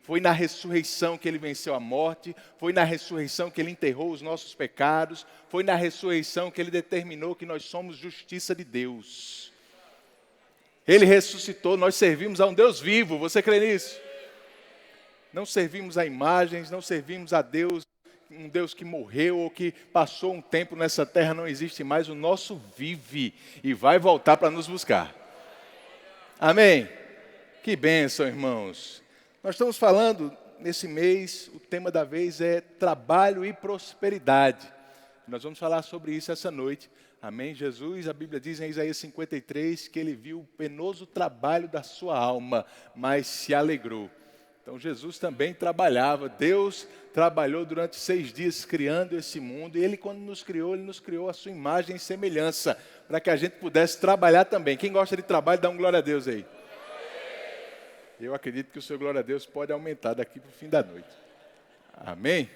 Foi na ressurreição que Ele venceu a morte, foi na ressurreição que Ele enterrou os nossos pecados, foi na ressurreição que Ele determinou que nós somos justiça de Deus. Ele ressuscitou, nós servimos a um Deus vivo, você crê nisso? Não servimos a imagens, não servimos a Deus, um Deus que morreu ou que passou um tempo nessa terra, não existe mais, o nosso vive e vai voltar para nos buscar. Amém? Que bênção, irmãos. Nós estamos falando, nesse mês, o tema da vez é trabalho e prosperidade. Nós vamos falar sobre isso essa noite. Amém? Jesus, a Bíblia diz em Isaías 53, que Ele viu o penoso trabalho da sua alma, mas se alegrou. Então Jesus também trabalhava, Deus trabalhou durante 6 dias criando esse mundo, e Ele quando nos criou, Ele nos criou a sua imagem e semelhança, para que a gente pudesse trabalhar também. Quem gosta de trabalho, dá um glória a Deus aí. Eu acredito que o seu glória a Deus pode aumentar daqui para o fim da noite. Amém?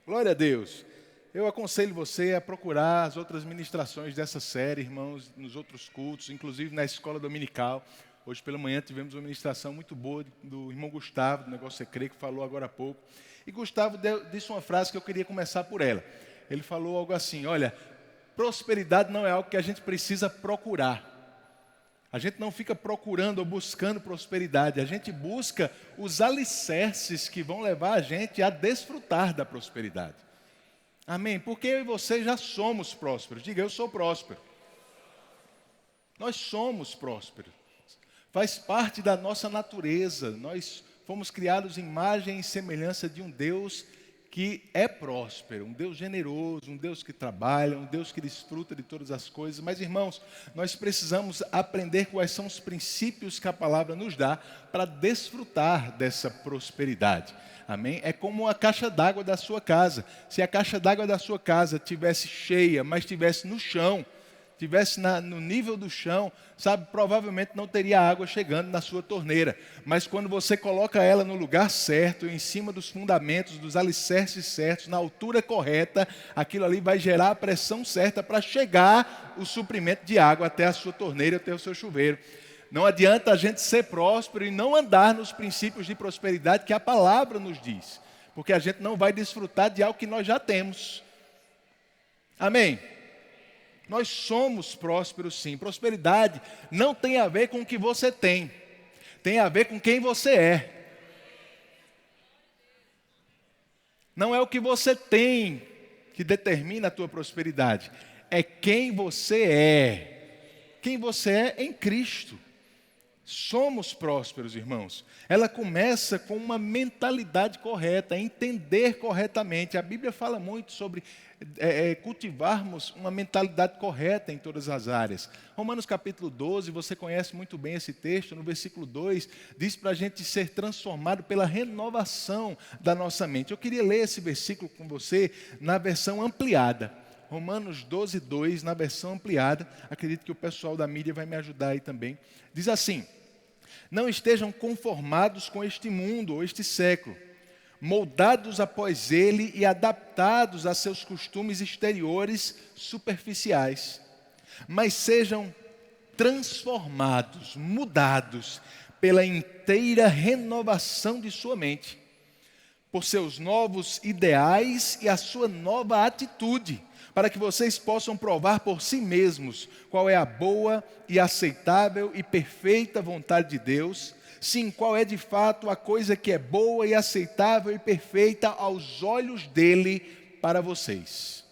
Glória a Deus. Eu aconselho você a procurar as outras ministrações dessa série, irmãos, nos outros cultos, inclusive na escola dominical. Hoje pela manhã tivemos uma ministração muito boa do irmão Gustavo, do Negócio Secreto, que falou agora há pouco. E Gustavo disse uma frase que eu queria começar por ela. Ele falou algo assim, olha, prosperidade não é algo que a gente precisa procurar. A gente não fica procurando ou buscando prosperidade, a gente busca os alicerces que vão levar a gente a desfrutar da prosperidade. Amém? Porque eu e você já somos prósperos. Diga, eu sou próspero. Nós somos prósperos. Faz parte da nossa natureza. Nós fomos criados em imagem e semelhança de um Deus que é próspero, um Deus generoso, um Deus que trabalha, um Deus que desfruta de todas as coisas. Mas, irmãos, nós precisamos aprender quais são os princípios que a palavra nos dá para desfrutar dessa prosperidade. Amém? É como a caixa d'água da sua casa. Se a caixa d'água da sua casa tivesse cheia, mas estivesse no chão, estivesse no nível do chão, sabe, provavelmente não teria água chegando na sua torneira. Mas quando você coloca ela no lugar certo, em cima dos fundamentos, dos alicerces certos, na altura correta, aquilo ali vai gerar a pressão certa para chegar o suprimento de água até a sua torneira, até o seu chuveiro. Não adianta a gente ser próspero e não andar nos princípios de prosperidade que a palavra nos diz, porque a gente não vai desfrutar de algo que nós já temos. Amém? Nós somos prósperos sim. Prosperidade não tem a ver com o que você tem. Tem a ver com quem você é. Não é o que você tem que determina a tua prosperidade. É quem você é. Quem você é em Cristo. Somos prósperos, irmãos. Ela começa com uma mentalidade correta, entender corretamente. A Bíblia fala muito sobre cultivarmos uma mentalidade correta em todas as áreas. Romanos capítulo 12, você conhece muito bem esse texto, no versículo 2, diz para a gente ser transformado pela renovação da nossa mente. Eu queria ler esse versículo com você na versão ampliada. Romanos 12, 2, na versão ampliada. Acredito que o pessoal da mídia vai me ajudar aí também. Diz assim: não estejam conformados com este mundo ou este século, moldados após ele e adaptados a seus costumes exteriores superficiais, mas sejam transformados, mudados pela inteira renovação de sua mente, por seus novos ideais e a sua nova atitude, para que vocês possam provar por si mesmos qual é a boa e aceitável e perfeita vontade de Deus. Sim, qual é de fato a coisa que é boa e aceitável e perfeita aos olhos dele para vocês.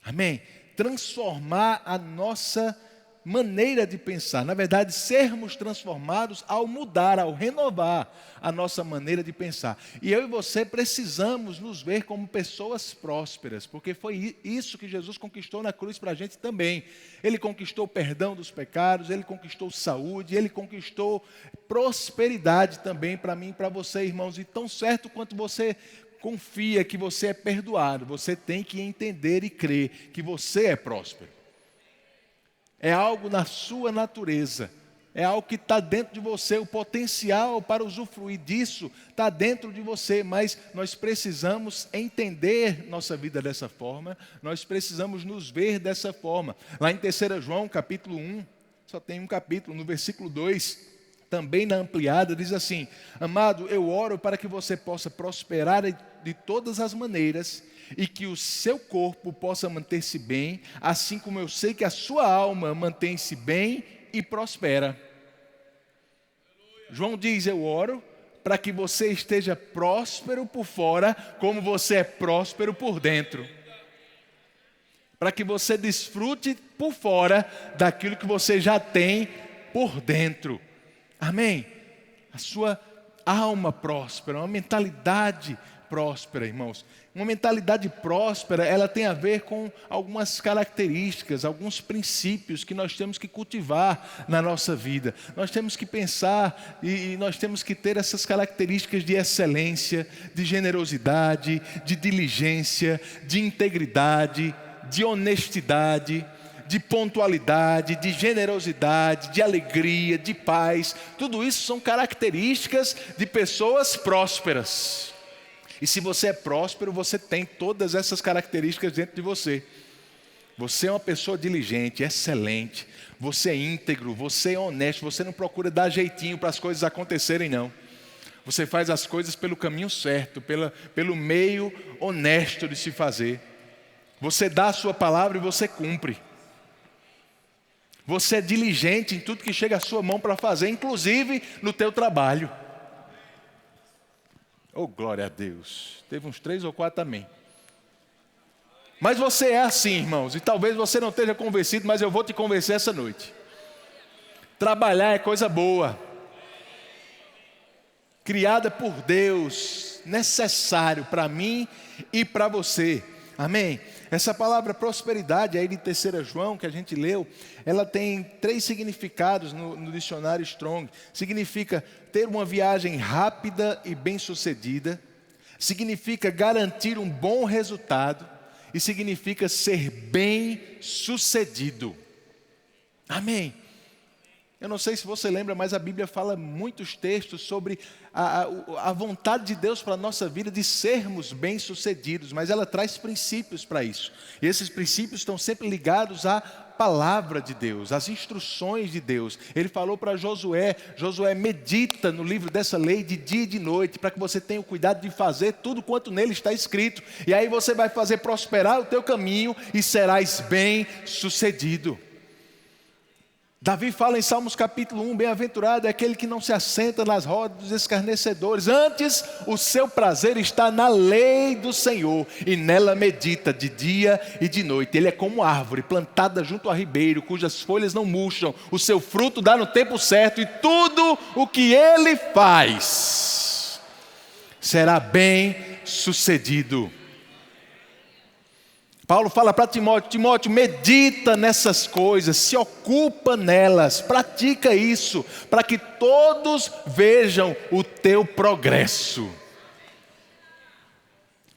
Amém? Transformar a nossa maneira de pensar. Na verdade, sermos transformados ao mudar, ao renovar a nossa maneira de pensar. E eu e você precisamos nos ver como pessoas prósperas, porque foi isso que Jesus conquistou na cruz para a gente também. Ele conquistou o perdão dos pecados, Ele conquistou saúde, Ele conquistou prosperidade também para mim e para você, irmãos. E tão certo quanto você confia que você é perdoado, você tem que entender e crer que você é próspero. É algo na sua natureza, é algo que está dentro de você, o potencial para usufruir disso está dentro de você, mas nós precisamos entender nossa vida dessa forma, nós precisamos nos ver dessa forma. Lá em 3 João, capítulo 1, só tem um capítulo, no versículo 2, também na ampliada, diz assim: amado, eu oro para que você possa prosperar de todas as maneiras e que o seu corpo possa manter-se bem, assim como eu sei que a sua alma mantém-se bem e prospera. João diz: eu oro para que você esteja próspero por fora, como você é próspero por dentro. Para que você desfrute por fora daquilo que você já tem por dentro. Amém? A sua alma próspera, uma mentalidade próspera, irmãos. Uma mentalidade próspera, ela tem a ver com algumas características, alguns princípios que nós temos que cultivar na nossa vida. Nós temos que pensar e nós temos que ter essas características de excelência, de generosidade, de diligência, de integridade, de honestidade, de pontualidade, de generosidade, de alegria, de paz. Tudo isso são características de pessoas prósperas. E se você é próspero, você tem todas essas características dentro de você. Você é uma pessoa diligente, excelente, você é íntegro, você é honesto, você não procura dar jeitinho para as coisas acontecerem, não. Você faz as coisas pelo caminho certo, pelo meio honesto de se fazer. Você dá a sua palavra e você cumpre. Você é diligente em tudo que chega à sua mão para fazer, inclusive no teu trabalho. Oh, glória a Deus. Teve uns 3 ou 4 amém. Mas você é assim, irmãos, e talvez você não esteja convencido, mas eu vou te convencer essa noite. Trabalhar é coisa boa. Criada por Deus, necessário para mim e para você. Amém? Essa palavra prosperidade aí de 3 João que a gente leu, ela tem 3 significados no dicionário Strong. Significa ter uma viagem rápida e bem-sucedida, significa garantir um bom resultado e significa ser bem-sucedido. Amém? Eu não sei se você lembra, mas a Bíblia fala muitos textos sobre a vontade de Deus para a nossa vida de sermos bem-sucedidos, mas ela traz princípios para isso. E esses princípios estão sempre ligados à palavra de Deus, às instruções de Deus. Ele falou para Josué: Josué, medita no livro dessa lei de dia e de noite, para que você tenha o cuidado de fazer tudo quanto nele está escrito. E aí você vai fazer prosperar o teu caminho e serás bem-sucedido. Davi fala em Salmos capítulo 1, bem-aventurado é aquele que não se assenta nas rodas dos escarnecedores, antes o seu prazer está na lei do Senhor, e nela medita de dia e de noite. Ele é como árvore plantada junto a ribeiro, cujas folhas não murcham, o seu fruto dá no tempo certo, e tudo o que ele faz será bem sucedido. Paulo fala para Timóteo: Timóteo, medita nessas coisas, se ocupa nelas, pratica isso, para que todos vejam o teu progresso.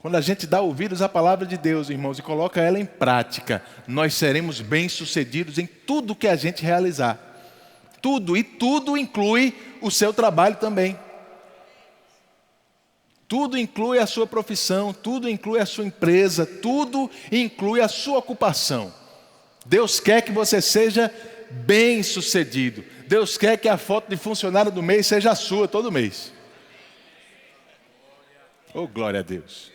Quando a gente dá ouvidos à palavra de Deus, irmãos, e coloca ela em prática, nós seremos bem-sucedidos em tudo que a gente realizar. Tudo, e tudo inclui o seu trabalho também. Tudo inclui a sua profissão, tudo inclui a sua empresa, tudo inclui a sua ocupação. Deus quer que você seja bem-sucedido. Deus quer que a foto de funcionário do mês seja a sua todo mês. Oh, glória a Deus.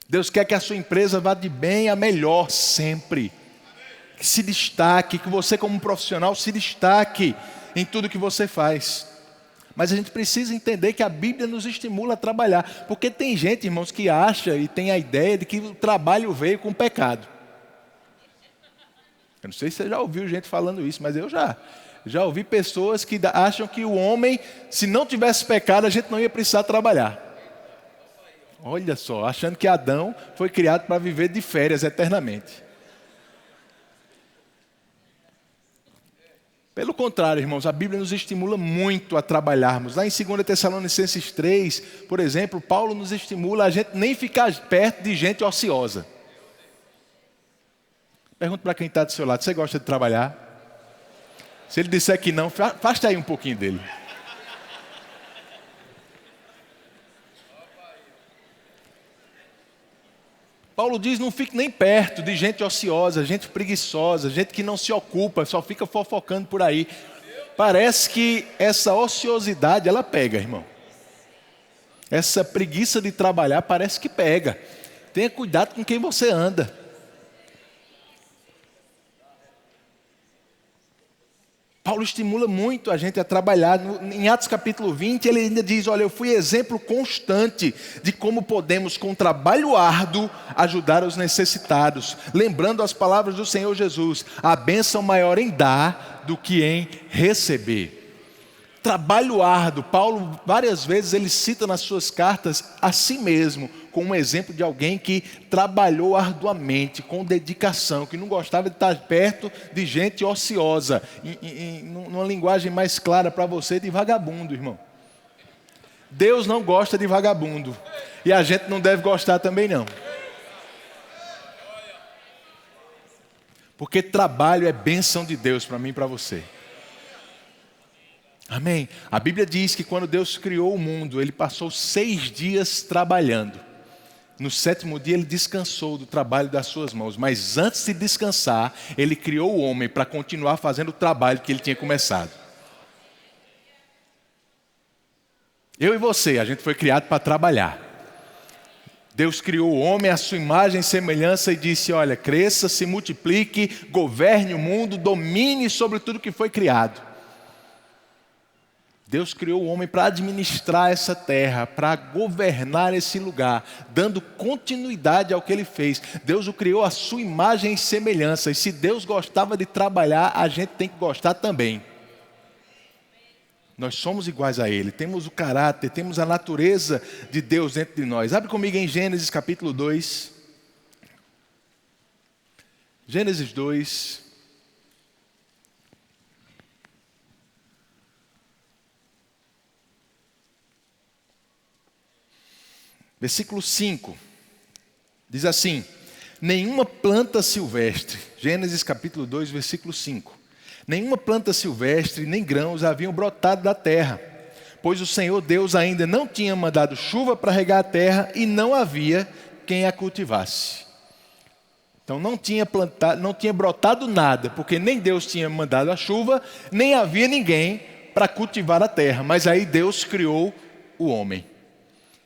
Deus quer que a sua empresa vá de bem a melhor sempre. Que se destaque, que você como profissional se destaque em tudo que você faz. Mas a gente precisa entender que a Bíblia nos estimula a trabalhar. Porque tem gente, irmãos, que acha e tem a ideia de que o trabalho veio com o pecado. Eu não sei se você já ouviu gente falando isso, mas eu já ouvi pessoas que acham que o homem, se não tivesse pecado, a gente não ia precisar trabalhar. Olha só, achando que Adão foi criado para viver de férias eternamente. Pelo contrário, irmãos, a Bíblia nos estimula muito a trabalharmos. Lá em 2 Tessalonicenses 3, por exemplo, Paulo nos estimula a gente nem ficar perto de gente ociosa. Pergunta para quem está do seu lado: você gosta de trabalhar? Se ele disser que não, afasta aí um pouquinho dele. Paulo diz: não fique nem perto de gente ociosa, gente preguiçosa, gente que não se ocupa, só fica fofocando por aí. Parece que essa ociosidade, ela pega, irmão. Essa preguiça de trabalhar parece que pega. Tenha cuidado com quem você anda. Paulo estimula muito a gente a trabalhar. Em Atos capítulo 20, ele ainda diz, olha, eu fui exemplo constante de como podemos, com trabalho árduo, ajudar os necessitados. Lembrando as palavras do Senhor Jesus, a bênção maior em dar do que em receber. Trabalho árduo, Paulo várias vezes ele cita nas suas cartas a si mesmo, como um exemplo de alguém que trabalhou arduamente, com dedicação, que não gostava de estar perto de gente ociosa, numa linguagem mais clara para você, de vagabundo, irmão. Deus não gosta de vagabundo, e a gente não deve gostar também não. Porque trabalho é bênção de Deus para mim e para você. Amém? A Bíblia diz que quando Deus criou o mundo, Ele passou 6 dias trabalhando. No 7º dia Ele descansou do trabalho das suas mãos. Mas antes de descansar, Ele criou o homem para continuar fazendo o trabalho que Ele tinha começado. Eu e você, a gente foi criado para trabalhar. Deus criou o homem à sua imagem e semelhança e disse, olha, cresça, se multiplique, governe o mundo, domine sobre tudo que foi criado. Deus criou o homem para administrar essa terra, para governar esse lugar, dando continuidade ao que Ele fez. Deus o criou à sua imagem e semelhança. E se Deus gostava de trabalhar, a gente tem que gostar também. Nós somos iguais a Ele, temos o caráter, temos a natureza de Deus dentro de nós. Abre comigo em Gênesis capítulo 2. Gênesis 2. Versículo 5, diz assim, nenhuma planta silvestre, Gênesis capítulo 2, versículo 5, nenhuma planta silvestre nem grãos haviam brotado da terra, pois o Senhor Deus ainda não tinha mandado chuva para regar a terra e não havia quem a cultivasse. Então não tinha brotado nada, porque nem Deus tinha mandado a chuva, nem havia ninguém para cultivar a terra, mas aí Deus criou o homem.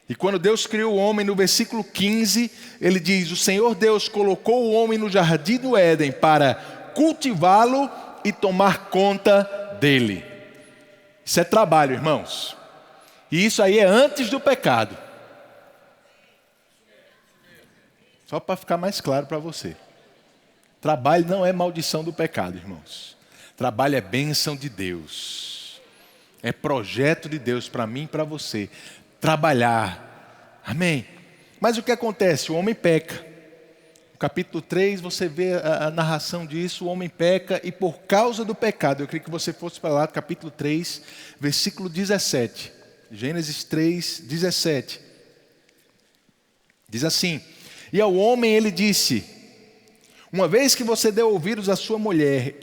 E quando Deus criou o homem, no versículo 15, ele diz, o Senhor Deus colocou o homem no jardim do Éden para cultivá-lo e tomar conta dele. Isso é trabalho, irmãos. E isso aí é antes do pecado. Só para ficar mais claro para você. Trabalho não é maldição do pecado, irmãos. Trabalho é bênção de Deus. É projeto de Deus para mim e para você. Trabalhar, amém? Mas o que acontece? O homem peca. No capítulo 3 você vê a narração disso, o homem peca e por causa do pecado, eu queria que você fosse para lá, capítulo 3, versículo 17, Gênesis 3, 17, diz assim, e ao homem ele disse, uma vez que você deu ouvidos à sua mulher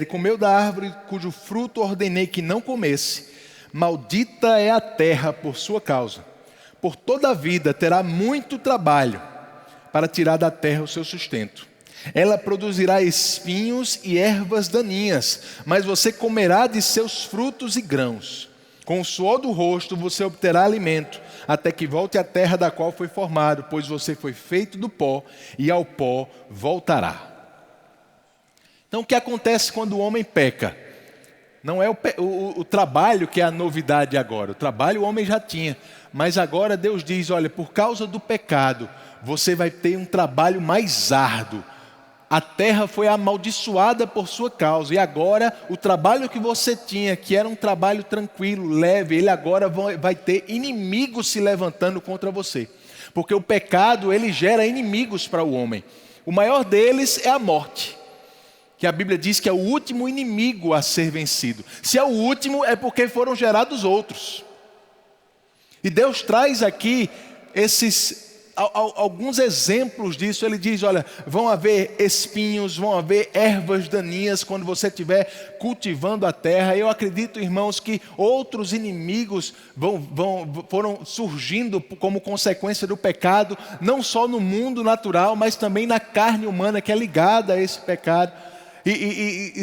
e comeu da árvore cujo fruto ordenei que não comesse, maldita é a terra por sua causa. Por toda a vida terá muito trabalho para tirar da terra o seu sustento. Ela produzirá espinhos e ervas daninhas, mas você comerá de seus frutos e grãos. Com o suor do rosto você obterá alimento, até que volte à terra da qual foi formado, pois você foi feito do pó e ao pó voltará. Então o que acontece quando o homem peca? Não é o trabalho que é a novidade agora. O trabalho o homem já tinha. Mas agora Deus diz, olha, por causa do pecado, você vai ter um trabalho mais árduo. A terra foi amaldiçoada por sua causa. E agora o trabalho que você tinha, que era um trabalho tranquilo, leve, ele agora vai ter inimigos se levantando contra você. Porque o pecado, ele gera inimigos para o homem. O maior deles é a morte. Que a Bíblia diz que é o último inimigo a ser vencido. Se é o último, é porque foram gerados outros. E Deus traz aqui alguns exemplos disso. Ele diz, olha, vão haver espinhos, vão haver ervas daninhas quando você estiver cultivando a terra. Eu acredito, irmãos, que outros inimigos foram surgindo como consequência do pecado, não só no mundo natural, mas também na carne humana que é ligada a esse pecado.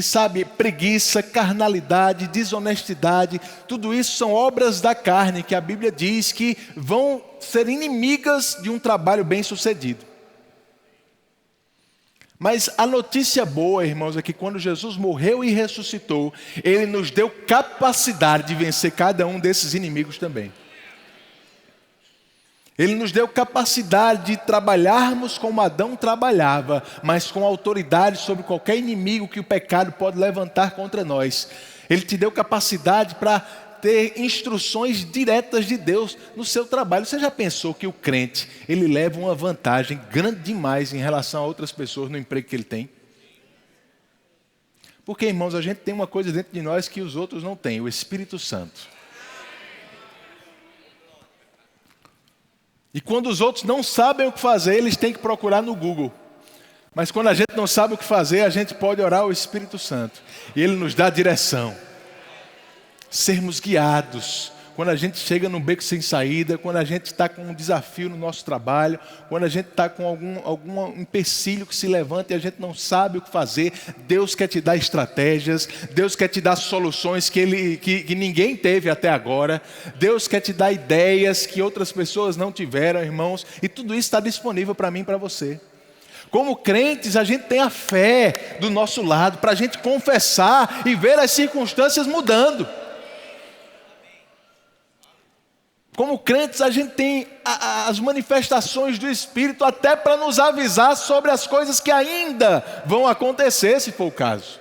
sabe, preguiça, carnalidade, desonestidade, tudo isso são obras da carne que a Bíblia diz que vão ser inimigas de um trabalho bem sucedido. Mas a notícia boa, irmãos, é que quando Jesus morreu e ressuscitou, Ele nos deu capacidade de vencer cada um desses inimigos também. Ele nos deu capacidade de trabalharmos como Adão trabalhava, mas com autoridade sobre qualquer inimigo que o pecado pode levantar contra nós. Ele te deu capacidade para ter instruções diretas de Deus no seu trabalho. Você já pensou que o crente, ele leva uma vantagem grande demais em relação a outras pessoas no emprego que ele tem? Porque, irmãos, a gente tem uma coisa dentro de nós que os outros não têm, o Espírito Santo. E quando os outros não sabem o que fazer, eles têm que procurar no Google. Mas quando a gente não sabe o que fazer, a gente pode orar ao Espírito Santo. E Ele nos dá direção. Sermos guiados. Quando a gente chega num beco sem saída, quando a gente está com um desafio no nosso trabalho, quando a gente está com algum empecilho que se levanta e a gente não sabe o que fazer, Deus quer te dar estratégias, Deus quer te dar soluções que ninguém teve até agora, Deus quer te dar ideias que outras pessoas não tiveram, irmãos, e tudo isso está disponível para mim e para você. Como crentes, a gente tem a fé do nosso lado para a gente confessar e ver as circunstâncias mudando. Como crentes, a gente tem as manifestações do Espírito até para nos avisar sobre as coisas que ainda vão acontecer, se for o caso.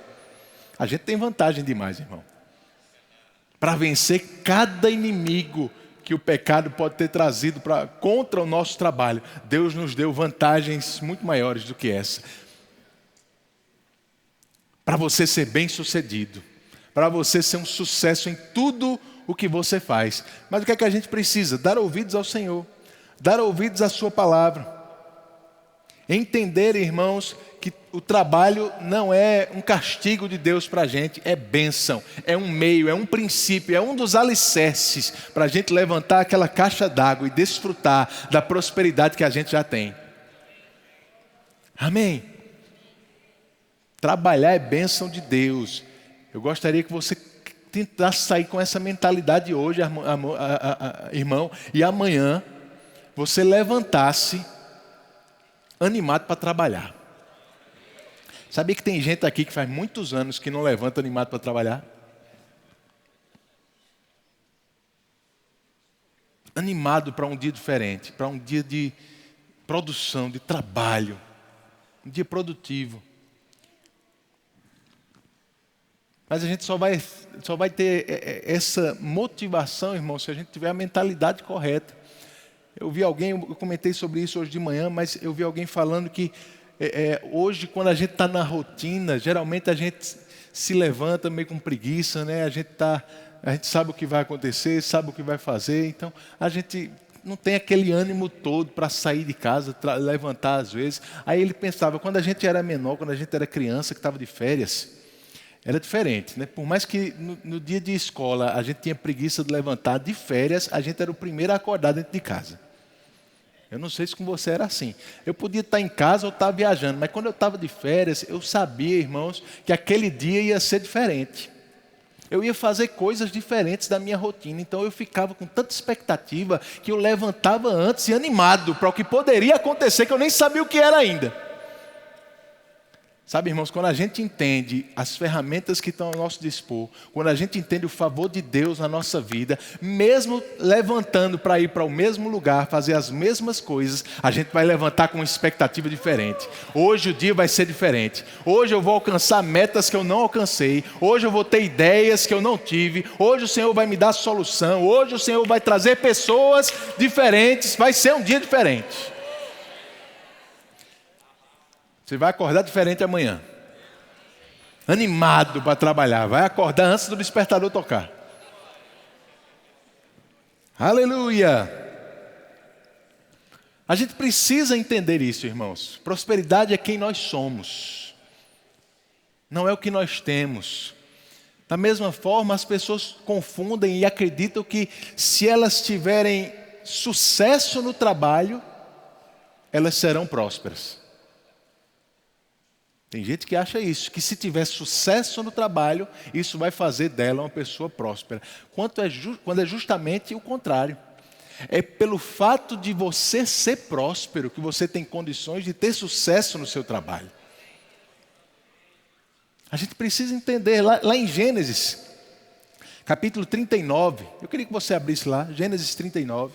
A gente tem vantagem demais, irmão. Para vencer cada inimigo que o pecado pode ter trazido contra o nosso trabalho, Deus nos deu vantagens muito maiores do que essa. Para você ser bem-sucedido, para você ser um sucesso em tudo o que você faz. Mas o que é que a gente precisa? Dar ouvidos ao Senhor, dar ouvidos à sua palavra. Entender, irmãos, que o trabalho não é um castigo de Deus para a gente, é bênção, é um meio, é um princípio, é um dos alicerces para a gente levantar aquela caixa d'água e desfrutar da prosperidade que a gente já tem. Amém? Trabalhar é bênção de Deus. Eu gostaria que você tentar sair com essa mentalidade hoje, irmão, e amanhã você levantasse animado para trabalhar. Sabia que tem gente aqui que faz muitos anos que não levanta animado para trabalhar? Animado para um dia diferente, para um dia de produção, de trabalho, um dia produtivo. Mas a gente só vai ter essa motivação, irmão, se a gente tiver a mentalidade correta. Eu comentei sobre isso hoje de manhã, mas eu vi alguém falando que hoje, quando a gente está na rotina, geralmente a gente se levanta meio com preguiça, né? A gente sabe o que vai acontecer, sabe o que vai fazer, então a gente não tem aquele ânimo todo para sair de casa, levantar às vezes. Aí ele pensava, quando a gente era menor, quando a gente era criança, que estava de férias, era diferente, né? Por mais que no dia de escola a gente tinha preguiça de levantar, de férias a gente era o primeiro a acordar dentro de casa. Eu não sei se com você era assim. Eu podia estar em casa ou estar viajando, mas quando eu estava de férias, eu sabia, irmãos, que aquele dia ia ser diferente. Eu ia fazer coisas diferentes da minha rotina, então eu ficava com tanta expectativa que eu levantava antes e animado para o que poderia acontecer, que eu nem sabia o que era ainda. Sabe, irmãos, quando a gente entende as ferramentas que estão ao nosso dispor, quando a gente entende o favor de Deus na nossa vida, mesmo levantando para ir para o mesmo lugar, fazer as mesmas coisas, a gente vai levantar com uma expectativa diferente. Hoje o dia vai ser diferente. Hoje eu vou alcançar metas que eu não alcancei. Hoje eu vou ter ideias que eu não tive. Hoje o Senhor vai me dar solução. Hoje o Senhor vai trazer pessoas diferentes. Vai ser um dia diferente. Você vai acordar diferente amanhã. Animado para trabalhar. Vai acordar antes do despertador tocar. Aleluia! A gente precisa entender isso, irmãos. Prosperidade é quem nós somos. Não é o que nós temos. Da mesma forma, as pessoas confundem e acreditam que se elas tiverem sucesso no trabalho, elas serão prósperas. Tem gente que acha isso, que se tiver sucesso no trabalho, isso vai fazer dela uma pessoa próspera. Quando é justamente o contrário. É pelo fato de você ser próspero que você tem condições de ter sucesso no seu trabalho. A gente precisa entender, lá em Gênesis, capítulo 39, eu queria que você abrisse lá, Gênesis 39,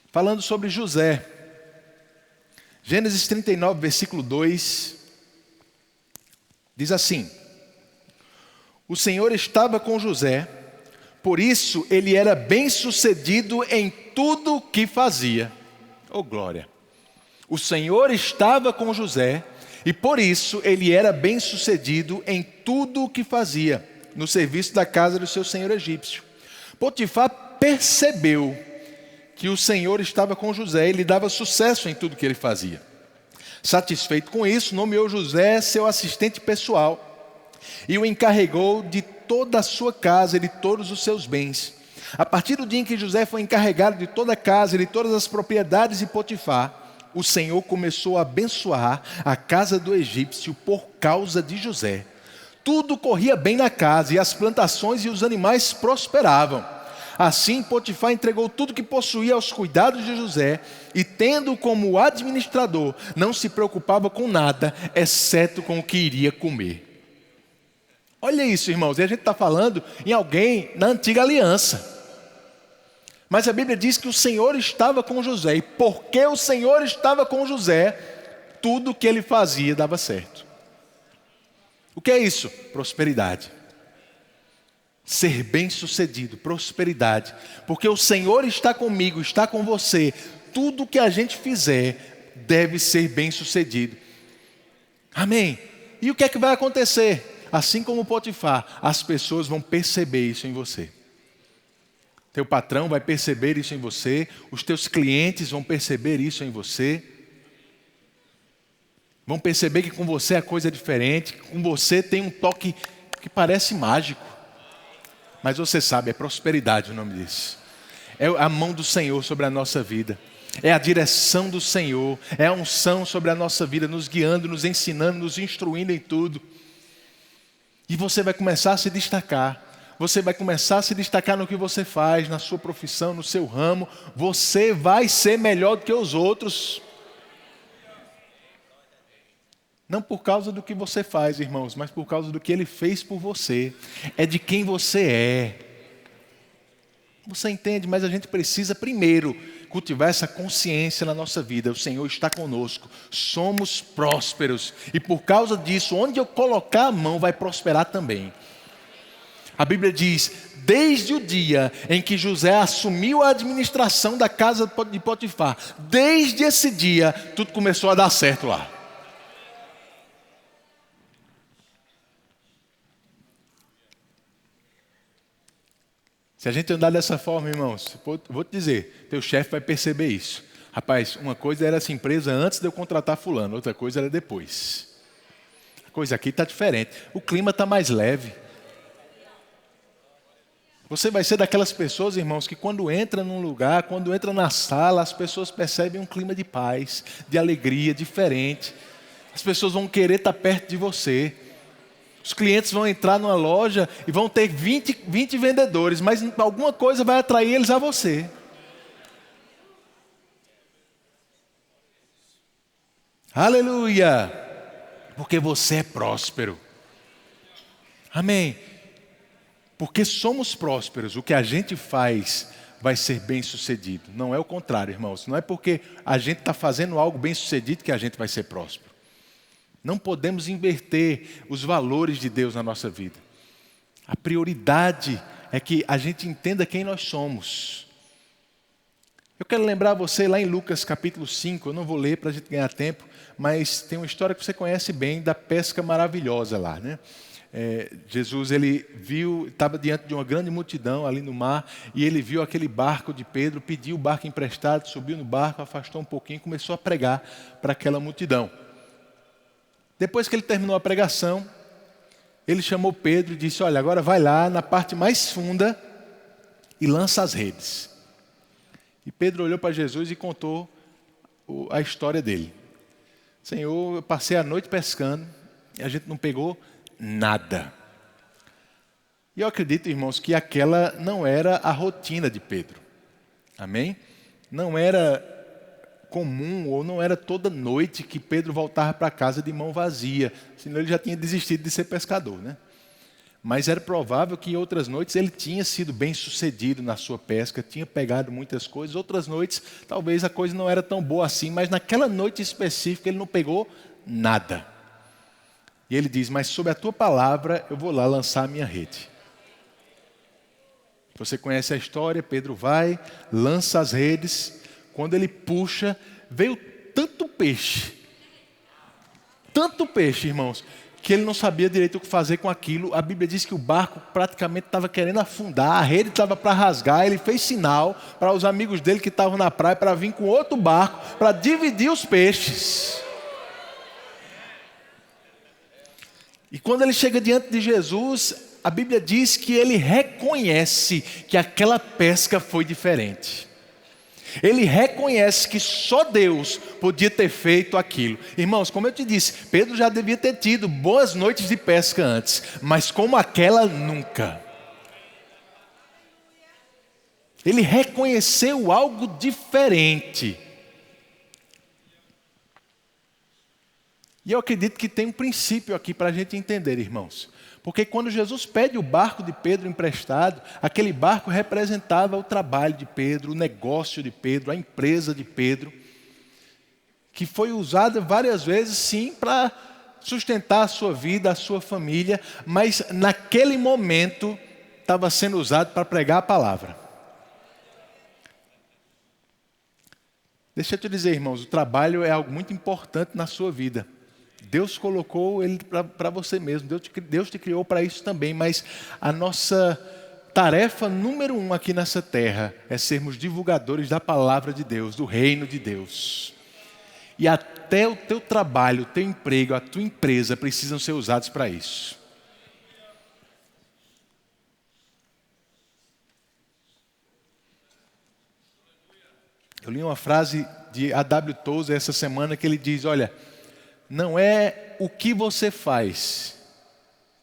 falando sobre José. Gênesis 39, versículo 2, diz assim: o Senhor estava com José, por isso ele era bem-sucedido em tudo o que fazia. Oh glória! O Senhor estava com José, e por isso ele era bem-sucedido em tudo o que fazia, no serviço da casa do seu senhor egípcio. Potifar percebeu que o Senhor estava com José e lhe dava sucesso em tudo que ele fazia. Satisfeito com isso, nomeou José seu assistente pessoal e o encarregou de toda a sua casa e de todos os seus bens. A partir do dia em que José foi encarregado de toda a casa e de todas as propriedades de Potifar, o Senhor começou a abençoar a casa do egípcio por causa de José. Tudo corria bem na casa e as plantações e os animais prosperavam. Assim, Potifar entregou tudo que possuía aos cuidados de José e, tendo como administrador, não se preocupava com nada, exceto com o que iria comer. Olha isso, irmãos, e a gente está falando em alguém na antiga aliança. Mas a Bíblia diz que o Senhor estava com José, e porque o Senhor estava com José, tudo o que ele fazia dava certo. O que é isso? Prosperidade. Ser bem-sucedido, prosperidade. Porque o Senhor está comigo, está com você. Tudo que a gente fizer deve ser bem-sucedido. Amém? E o que é que vai acontecer? Assim como Potifar, as pessoas vão perceber isso em você. Teu patrão vai perceber isso em você. Os teus clientes vão perceber isso em você. Vão perceber que com você a coisa é diferente. Que com você tem um toque que parece mágico. Mas você sabe, é prosperidade o nome disso. É a mão do Senhor sobre a nossa vida. É a direção do Senhor. É a unção sobre a nossa vida, nos guiando, nos ensinando, nos instruindo em tudo. E você vai começar a se destacar. Você vai começar a se destacar no que você faz, na sua profissão, no seu ramo. Você vai ser melhor do que os outros. Não por causa do que você faz, irmãos, mas por causa do que Ele fez por você. É de quem você é. Você entende? Mas a gente precisa primeiro cultivar essa consciência na nossa vida. O Senhor está conosco. Somos prósperos. E por causa disso, onde eu colocar a mão vai prosperar também. A Bíblia diz, desde o dia em que José assumiu a administração da casa de Potifar, desde esse dia, tudo começou a dar certo lá. Se a gente andar dessa forma, irmãos, vou te dizer, teu chefe vai perceber isso. Rapaz, uma coisa era essa empresa antes de eu contratar fulano, outra coisa era depois. A coisa aqui está diferente, o clima está mais leve. Você vai ser daquelas pessoas, irmãos, que quando entra num lugar, quando entra na sala, as pessoas percebem um clima de paz, de alegria, diferente. As pessoas vão querer estar perto de você. Os clientes vão entrar numa loja e vão ter 20 vendedores, mas alguma coisa vai atrair eles a você. Aleluia! Porque você é próspero. Amém. Porque somos prósperos, o que a gente faz vai ser bem sucedido. Não é o contrário, irmãos. Não é porque a gente está fazendo algo bem sucedido que a gente vai ser próspero. Não podemos inverter os valores de Deus na nossa vida. A prioridade é que a gente entenda quem nós somos. Eu quero lembrar você lá em Lucas capítulo 5, eu não vou ler para a gente ganhar tempo, mas tem uma história que você conhece bem da pesca maravilhosa lá, né? Jesus, ele viu, estava diante de uma grande multidão ali no mar, e ele viu aquele barco de Pedro, pediu o barco emprestado, subiu no barco, afastou um pouquinho e começou a pregar para aquela multidão. Depois que ele terminou a pregação, ele chamou Pedro e disse, olha, agora vai lá na parte mais funda e lança as redes. E Pedro olhou para Jesus e contou a história dele. Senhor, eu passei a noite pescando e a gente não pegou nada. E eu acredito, irmãos, que aquela não era a rotina de Pedro. Amém? Não era comum ou não era toda noite que Pedro voltava para casa de mão vazia. Senão ele já tinha desistido de ser pescador, né? Mas era provável que em outras noites ele tinha sido bem sucedido na sua pesca, tinha pegado muitas coisas. Outras noites talvez a coisa não era tão boa assim, mas naquela noite específica ele não pegou nada. E ele diz, mas sob a tua palavra eu vou lá lançar a minha rede. Você conhece a história, Pedro vai, lança as redes. Quando ele puxa, veio tanto peixe, irmãos, que ele não sabia direito o que fazer com aquilo. A Bíblia diz que o barco praticamente estava querendo afundar, a rede estava para rasgar. Ele fez sinal para os amigos dele que estavam na praia para vir com outro barco, para dividir os peixes. E quando ele chega diante de Jesus, a Bíblia diz que ele reconhece que aquela pesca foi diferente. Ele reconhece que só Deus podia ter feito aquilo. Irmãos, como eu te disse, Pedro já devia ter tido boas noites de pesca antes, mas como aquela, nunca. Ele reconheceu algo diferente. E eu acredito que tem um princípio aqui para a gente entender, irmãos. Porque quando Jesus pede o barco de Pedro emprestado, aquele barco representava o trabalho de Pedro, o negócio de Pedro, a empresa de Pedro, que foi usada várias vezes, sim, para sustentar a sua vida, a sua família, mas naquele momento estava sendo usado para pregar a palavra. Deixa eu te dizer, irmãos, o trabalho é algo muito importante na sua vida. Deus colocou ele para você mesmo, Deus te criou para isso também, mas a nossa tarefa número 1 aqui nessa terra é sermos divulgadores da palavra de Deus, do reino de Deus. E até o teu trabalho, o teu emprego, a tua empresa precisam ser usados para isso. Eu li uma frase de A.W. Tozer essa semana que ele diz, olha, não é o que você faz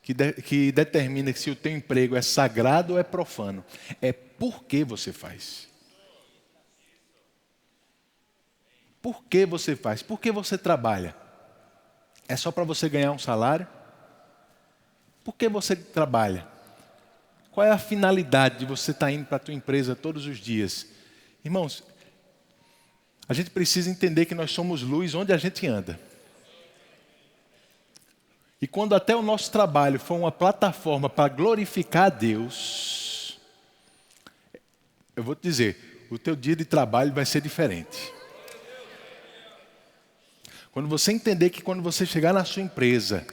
que determina se o teu emprego é sagrado ou é profano. É por que você faz. Por que você faz? Por que você trabalha? É só para você ganhar um salário? Por que você trabalha? Qual é a finalidade de você estar indo para a tua empresa todos os dias? Irmãos, a gente precisa entender que nós somos luz onde a gente anda. E quando até o nosso trabalho for uma plataforma para glorificar a Deus, eu vou te dizer, o teu dia de trabalho vai ser diferente. Quando você entender que quando você chegar na sua empresa,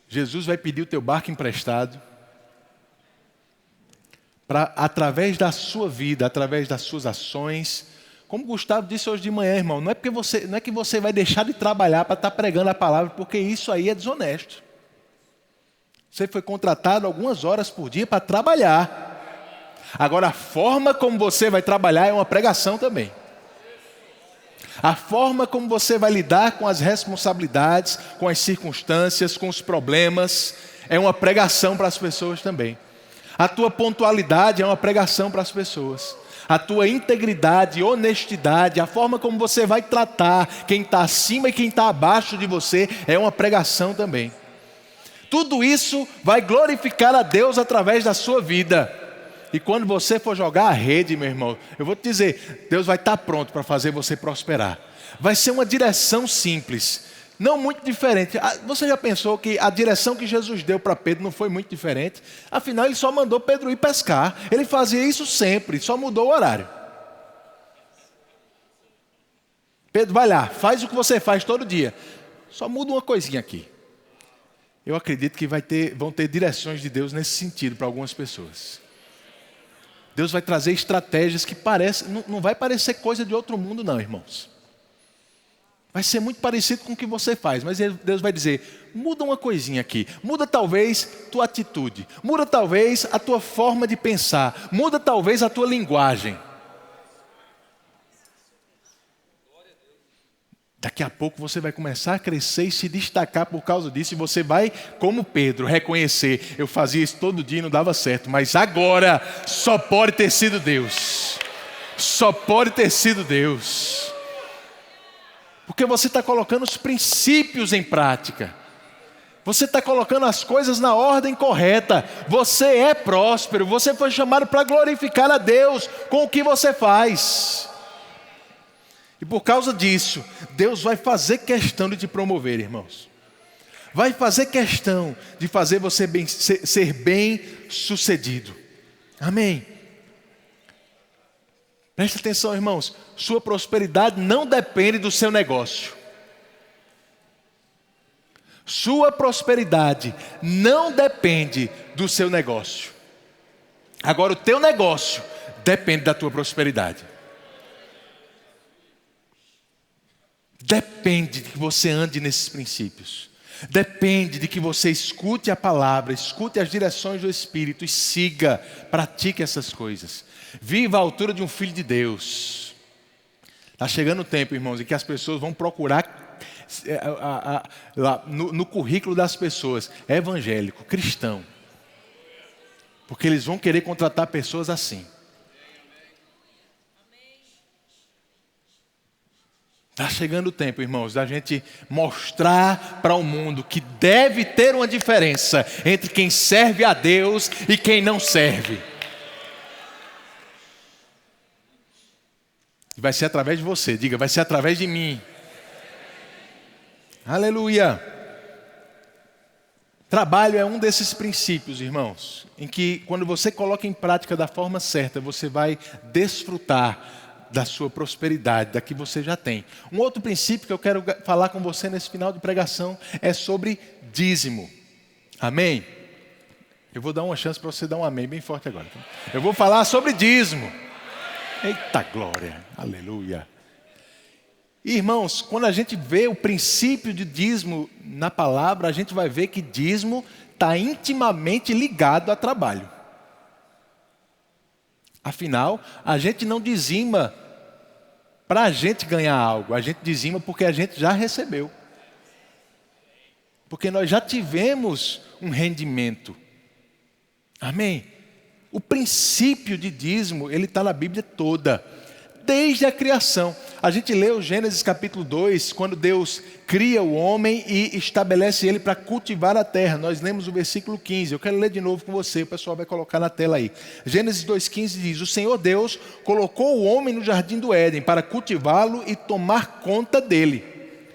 Jesus vai pedir o teu barco emprestado, para através da sua vida, através das suas ações, como Gustavo disse hoje de manhã, irmão, não é que você vai deixar de trabalhar para estar pregando a palavra, porque isso aí é desonesto. Você foi contratado algumas horas por dia para trabalhar. Agora, a forma como você vai trabalhar é uma pregação também. A forma como você vai lidar com as responsabilidades, com as circunstâncias, com os problemas, é uma pregação para as pessoas também. A tua pontualidade é uma pregação para as pessoas. A tua integridade, honestidade, a forma como você vai tratar quem está acima e quem está abaixo de você é uma pregação também. Tudo isso vai glorificar a Deus através da sua vida. E quando você for jogar a rede, meu irmão, eu vou te dizer, Deus vai estar pronto para fazer você prosperar. Vai ser uma direção simples, não muito diferente. Você já pensou que a direção que Jesus deu para Pedro não foi muito diferente? Afinal, ele só mandou Pedro ir pescar. Ele fazia isso sempre, só mudou o horário. Pedro, vai lá, faz o que você faz todo dia. Só muda uma coisinha aqui. Eu acredito que vão ter direções de Deus nesse sentido para algumas pessoas. Deus vai trazer estratégias que não vai parecer coisa de outro mundo não, irmãos. Vai ser muito parecido com o que você faz, mas Deus vai dizer, muda uma coisinha aqui, muda talvez tua atitude, muda talvez a tua forma de pensar, muda talvez a tua linguagem. Daqui a pouco você vai começar a crescer e se destacar por causa disso. E você vai, como Pedro, reconhecer: eu fazia isso todo dia e não dava certo, mas agora só pode ter sido Deus. Só pode ter sido Deus. Porque você está colocando os princípios em prática. Você está colocando as coisas na ordem correta. Você é próspero. Você foi chamado para glorificar a Deus com o que você faz. E por causa disso, Deus vai fazer questão de te promover, irmãos. Vai fazer questão de fazer você ser bem sucedido. Amém. Preste atenção, irmãos. Sua prosperidade não depende do seu negócio. Sua prosperidade não depende do seu negócio. Agora, o teu negócio depende da tua prosperidade. Depende de que você ande nesses princípios. Depende de que você escute a palavra, escute as direções do Espírito e siga, pratique essas coisas. Viva à altura de um filho de Deus. Está chegando o tempo, irmãos, em que as pessoas vão procurar no currículo das pessoas, evangélico, cristão. Porque eles vão querer contratar pessoas assim. Está chegando o tempo, irmãos, da gente mostrar para o mundo que deve ter uma diferença entre quem serve a Deus e quem não serve. E vai ser através de você, diga, vai ser através de mim. Aleluia. Trabalho é um desses princípios, irmãos, em que quando você coloca em prática da forma certa, você vai desfrutar da sua prosperidade, da que você já tem. Um outro princípio que eu quero falar com você nesse final de pregação é sobre dízimo. Amém? Eu vou dar uma chance para você dar um amém bem forte agora. Tá? Eu vou falar sobre dízimo. Eita glória, aleluia. Irmãos, quando a gente vê o princípio de dízimo na palavra, a gente vai ver que dízimo está intimamente ligado a trabalho. Afinal, a gente não dizima para a gente ganhar algo, a gente dizima porque a gente já recebeu. Porque nós já tivemos um rendimento. Amém? O princípio de dízimo, ele está na Bíblia toda. Desde a criação. A gente leu Gênesis capítulo 2, quando Deus cria o homem e estabelece ele para cultivar a terra. Nós lemos o versículo 15. Eu quero ler de novo com você, o pessoal vai colocar na tela aí. Gênesis 2,15 diz: o Senhor Deus colocou o homem no jardim do Éden para cultivá-lo e tomar conta dele.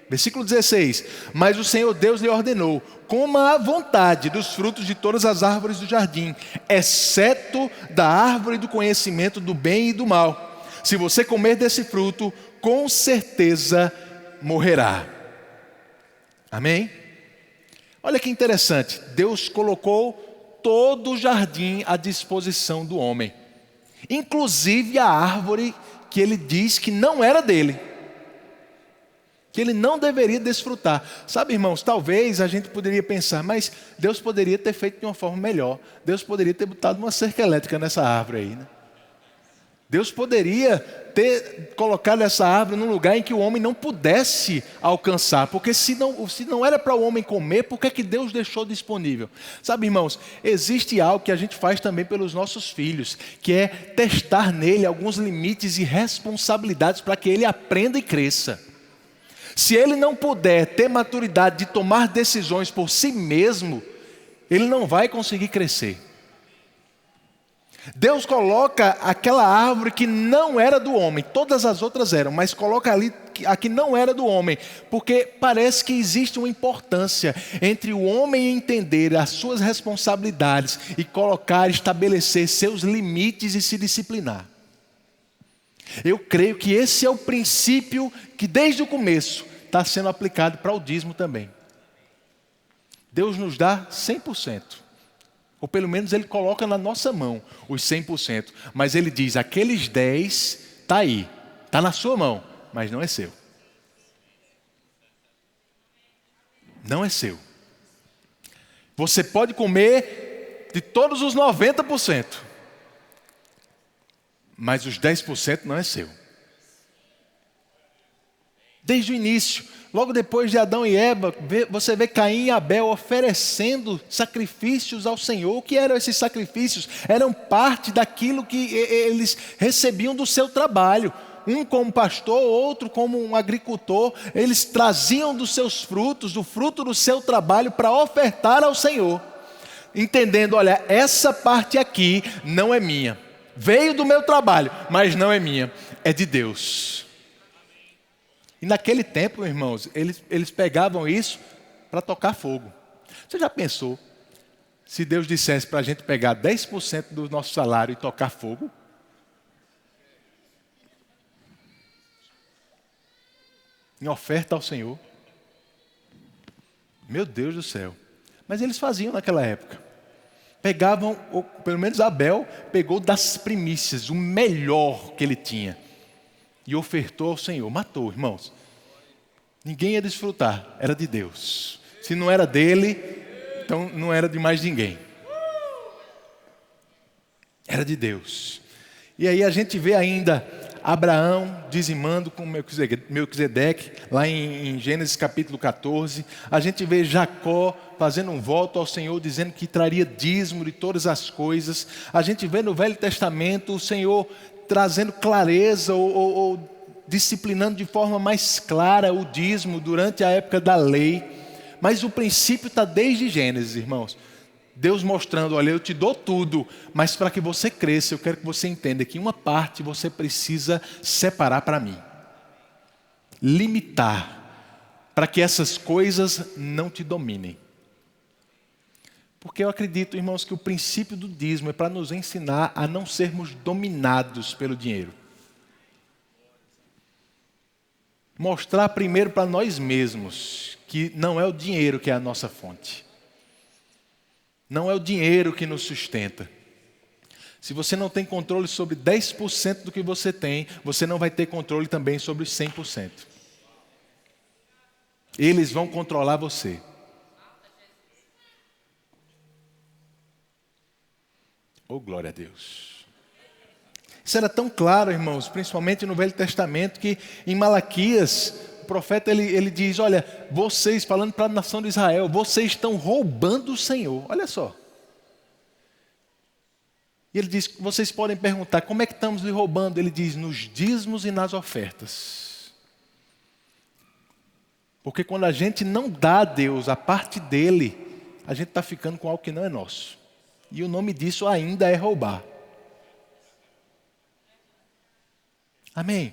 Versículo 16: mas o Senhor Deus lhe ordenou: coma à vontade dos frutos de todas as árvores do jardim, exceto da árvore do conhecimento do bem e do mal. Se você comer desse fruto, com certeza morrerá. Amém? Olha que interessante. Deus colocou todo o jardim à disposição do homem. Inclusive a árvore que ele diz que não era dele. Que ele não deveria desfrutar. Sabe, irmãos, talvez a gente poderia pensar, mas Deus poderia ter feito de uma forma melhor. Deus poderia ter botado uma cerca elétrica nessa árvore aí, né? Deus poderia ter colocado essa árvore num lugar em que o homem não pudesse alcançar. Porque se não era para o homem comer, por que Deus deixou disponível? Sabe, irmãos, existe algo que a gente faz também pelos nossos filhos, que é testar nele alguns limites e responsabilidades para que ele aprenda e cresça. Se ele não puder ter maturidade de tomar decisões por si mesmo, ele não vai conseguir crescer. Deus coloca aquela árvore que não era do homem, todas as outras eram, mas coloca ali a que não era do homem, porque parece que existe uma importância entre o homem entender as suas responsabilidades e colocar, estabelecer seus limites e se disciplinar. Eu creio que esse é o princípio que desde o começo está sendo aplicado para o dízimo também. Deus nos dá 100%. Ou pelo menos Ele coloca na nossa mão os 100%. Mas Ele diz, aqueles 10 está aí, está na sua mão, mas não é seu. Não é seu. Você pode comer de todos os 90%. Mas os 10% não é seu. Desde o início, logo depois de Adão e Eva, você vê Caim e Abel oferecendo sacrifícios ao Senhor. O que eram esses sacrifícios? Eram parte daquilo que eles recebiam do seu trabalho. Um como pastor, outro como um agricultor. Eles traziam dos seus frutos, do fruto do seu trabalho, para ofertar ao Senhor. Entendendo, olha, essa parte aqui não é minha. Veio do meu trabalho, mas não é minha, é de Deus. E naquele tempo, irmãos, eles pegavam isso para tocar fogo. Você já pensou se Deus dissesse para a gente pegar 10% do nosso salário e tocar fogo? Em oferta ao Senhor? Meu Deus do céu. Mas eles faziam naquela época. Pegavam, ou pelo menos Abel, pegou das primícias, o melhor que ele tinha. E ofertou ao Senhor. Matou, irmãos. Ninguém ia desfrutar, era de Deus. Se não era dele, então não era de mais ninguém. Era de Deus. E aí a gente vê ainda Abraão dizimando com Melquisedeque, lá em Gênesis capítulo 14. A gente vê Jacó fazendo um voto ao Senhor, dizendo que traria dízimo de todas as coisas. A gente vê no Velho Testamento o Senhor trazendo clareza ou disciplinando de forma mais clara o dízimo durante a época da lei. Mas o princípio está desde Gênesis, irmãos. Deus mostrando, olha, eu te dou tudo, mas para que você cresça, eu quero que você entenda que uma parte você precisa separar para mim. Limitar, para que essas coisas não te dominem. Porque eu acredito, irmãos, que o princípio do dízimo é para nos ensinar a não sermos dominados pelo dinheiro. Mostrar primeiro para nós mesmos que não é o dinheiro que é a nossa fonte. Não é o dinheiro que nos sustenta. Se você não tem controle sobre 10% do que você tem, você não vai ter controle também sobre 100%. Eles vão controlar você. Oh, glória a Deus. Isso era tão claro, irmãos, principalmente no Velho Testamento, que em Malaquias, o profeta ele diz, olha, vocês, falando para a nação de Israel, vocês estão roubando o Senhor. Olha só. E ele diz, vocês podem perguntar, como é que estamos lhe roubando? Ele diz, nos dízimos e nas ofertas. Porque quando a gente não dá a Deus a parte dele, a gente está ficando com algo que não é nosso. E o nome disso ainda é roubar. Amém?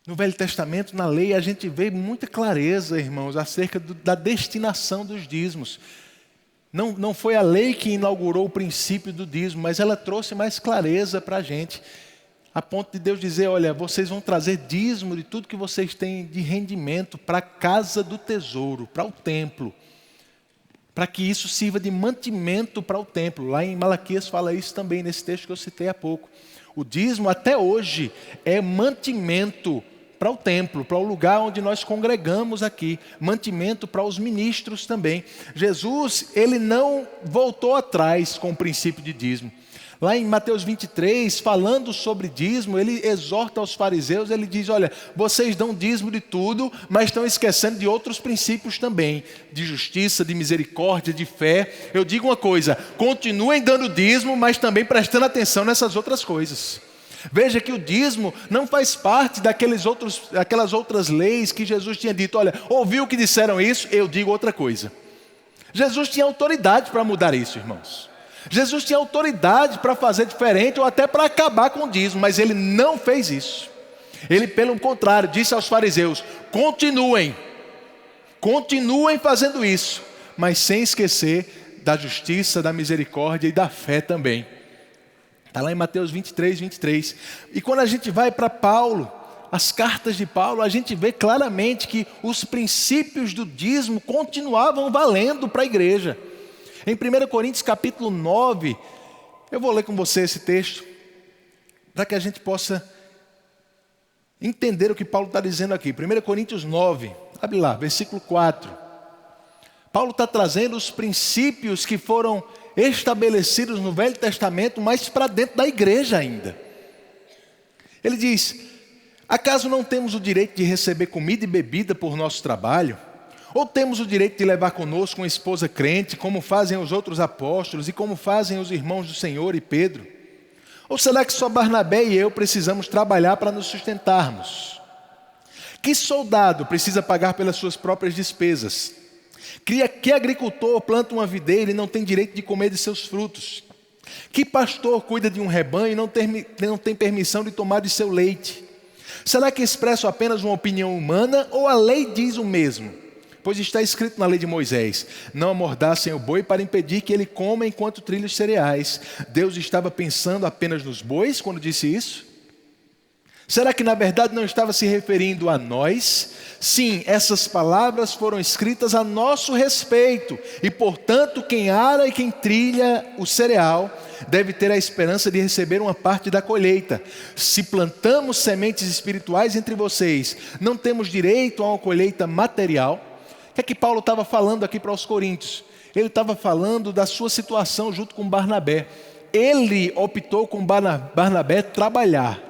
No Velho Testamento, na lei, a gente vê muita clareza, irmãos, acerca da destinação dos dízimos. Não foi a lei que inaugurou o princípio do dízimo, mas ela trouxe mais clareza para a gente. A ponto de Deus dizer, olha, vocês vão trazer dízimo de tudo que vocês têm de rendimento para a casa do tesouro, para o templo. Para que isso sirva de mantimento para o templo. Lá em Malaquias fala isso também, nesse texto que eu citei há pouco. O dízimo até hoje é mantimento para o templo, para o lugar onde nós congregamos aqui. Mantimento para os ministros também. Jesus, ele não voltou atrás com o princípio de dízimo. Lá em Mateus 23, falando sobre dízimo, ele exorta aos fariseus, ele diz, olha, vocês dão dízimo de tudo, mas estão esquecendo de outros princípios também, de justiça, de misericórdia, de fé. Eu digo uma coisa, continuem dando dízimo, mas também prestando atenção nessas outras coisas. Veja que o dízimo não faz parte daquelas outras leis que Jesus tinha dito, olha, ouviu que disseram isso, eu digo outra coisa. Jesus tinha autoridade para mudar isso, irmãos. Jesus tinha autoridade para fazer diferente ou até para acabar com o dízimo, mas ele não fez isso. Ele, pelo contrário, disse aos fariseus, continuem fazendo isso, mas sem esquecer da justiça, da misericórdia e da fé também. Está lá em Mateus 23. E quando a gente vai para Paulo, as cartas de Paulo, a gente vê claramente que os princípios do dízimo continuavam valendo para a igreja. Em 1 Coríntios capítulo 9, eu vou ler com você esse texto, para que a gente possa entender o que Paulo está dizendo aqui. 1 Coríntios 9, abre lá, versículo 4. Paulo está trazendo os princípios que foram estabelecidos no Velho Testamento, mas para dentro da igreja ainda. Ele diz, Acaso não temos o direito de receber comida e bebida por nosso trabalho? Ou temos o direito de levar conosco uma esposa crente, como fazem os outros apóstolos e como fazem os irmãos do Senhor e Pedro? Ou será que só Barnabé e eu precisamos trabalhar para nos sustentarmos? Que soldado precisa pagar pelas suas próprias despesas? Que agricultor planta uma videira e não tem direito de comer de seus frutos? Que pastor cuida de um rebanho e não tem permissão de tomar de seu leite? Será que expresso apenas uma opinião humana ou a lei diz o mesmo? Pois está escrito na lei de Moisés: não amordaçem o boi para impedir que ele coma enquanto trilha os cereais. Deus estava pensando apenas nos bois quando disse isso? Será que na verdade não estava se referindo a nós? Sim, essas palavras foram escritas a nosso respeito. E portanto, quem ara e quem trilha o cereal deve ter a esperança de receber uma parte da colheita. Se plantamos sementes espirituais entre vocês, não temos direito a uma colheita material? O que é que Paulo estava falando aqui para os coríntios? Ele estava falando da sua situação junto com Barnabé. Ele optou com Barnabé trabalhar,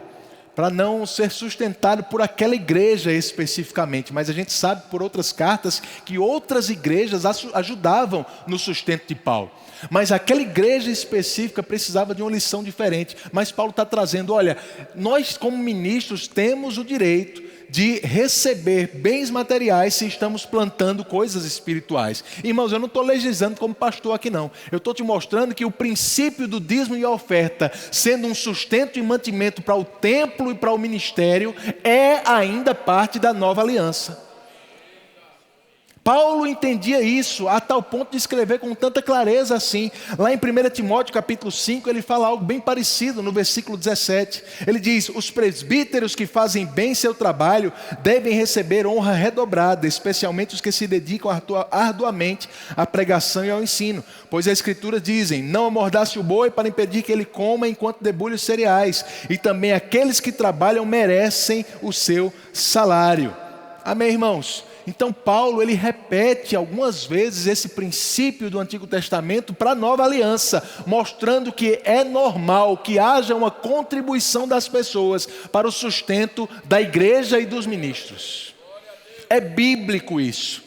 para não ser sustentado por aquela igreja especificamente. Mas a gente sabe por outras cartas que outras igrejas ajudavam no sustento de Paulo. Mas aquela igreja específica precisava de uma lição diferente. Mas Paulo está trazendo, olha, nós como ministros temos o direito de receber bens materiais se estamos plantando coisas espirituais. Irmãos, eu não estou legislando como pastor aqui não. Eu estou te mostrando que o princípio do dízimo e oferta, sendo um sustento e mantimento para o templo e para o ministério, é ainda parte da nova aliança. Paulo entendia isso a tal ponto de escrever com tanta clareza assim. Lá em 1 Timóteo capítulo 5, ele fala algo bem parecido no versículo 17. Ele diz: os presbíteros que fazem bem seu trabalho devem receber honra redobrada, especialmente os que se dedicam arduamente à pregação e ao ensino. Pois as escrituras dizem: não amordace o boi para impedir que ele coma enquanto debulha os cereais. E também aqueles que trabalham merecem o seu salário. Amém, irmãos? Então Paulo, ele repete algumas vezes esse princípio do Antigo Testamento para a Nova Aliança, mostrando que é normal que haja uma contribuição das pessoas para o sustento da igreja e dos ministros. É bíblico isso.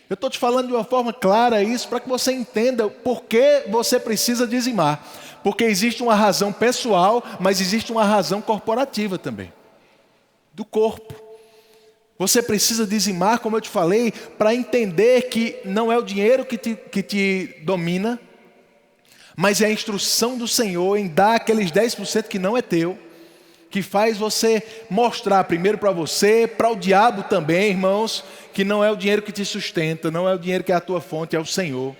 Eu estou te falando de uma forma clara isso para que você entenda por que você precisa dizimar. Porque existe uma razão pessoal, mas existe uma razão corporativa também, do corpo. Você precisa dizimar, como eu te falei, para entender que não é o dinheiro que te domina, mas é a instrução do Senhor em dar aqueles 10% que não é teu, que faz você mostrar primeiro para você, para o diabo também, irmãos, que não é o dinheiro que te sustenta, não é o dinheiro que é a tua fonte, é o Senhor.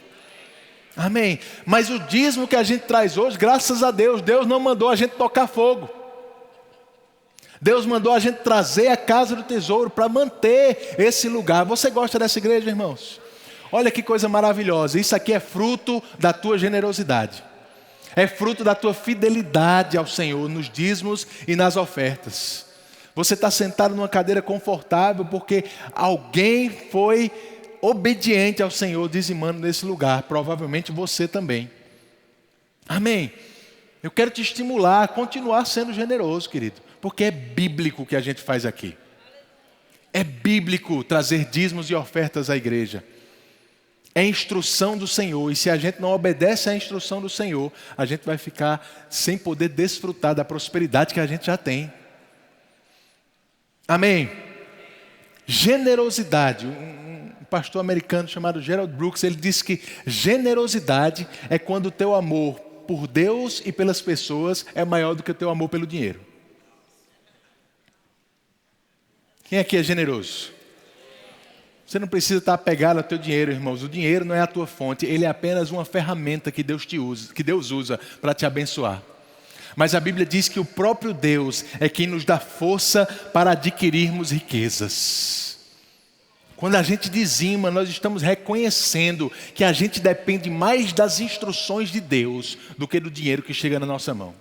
Amém? Mas o dízimo que a gente traz hoje, graças a Deus, Deus não mandou a gente tocar fogo. Deus mandou a gente trazer a casa do tesouro para manter esse lugar. Você gosta dessa igreja, irmãos? Olha que coisa maravilhosa. Isso aqui é fruto da tua generosidade. É fruto da tua fidelidade ao Senhor nos dízimos e nas ofertas. Você está sentado numa cadeira confortável porque alguém foi obediente ao Senhor dizimando nesse lugar. Provavelmente você também. Amém? Eu quero te estimular a continuar sendo generoso, querido. Porque é bíblico o que a gente faz aqui. É bíblico trazer dízimos e ofertas à igreja. É instrução do Senhor. E se a gente não obedece à instrução do Senhor, a gente vai ficar sem poder desfrutar da prosperidade que a gente já tem. Amém? Generosidade. Um pastor americano chamado Gerald Brooks, ele disse que generosidade é quando o teu amor por Deus e pelas pessoas é maior do que o teu amor pelo dinheiro. Quem aqui é generoso? Você não precisa estar apegado ao teu dinheiro, irmãos. O dinheiro não é a tua fonte, ele é apenas uma ferramenta que Deus usa para te abençoar. Mas a Bíblia diz que o próprio Deus é quem nos dá força para adquirirmos riquezas. Quando a gente dizima, nós estamos reconhecendo que a gente depende mais das instruções de Deus do que do dinheiro que chega na nossa mão.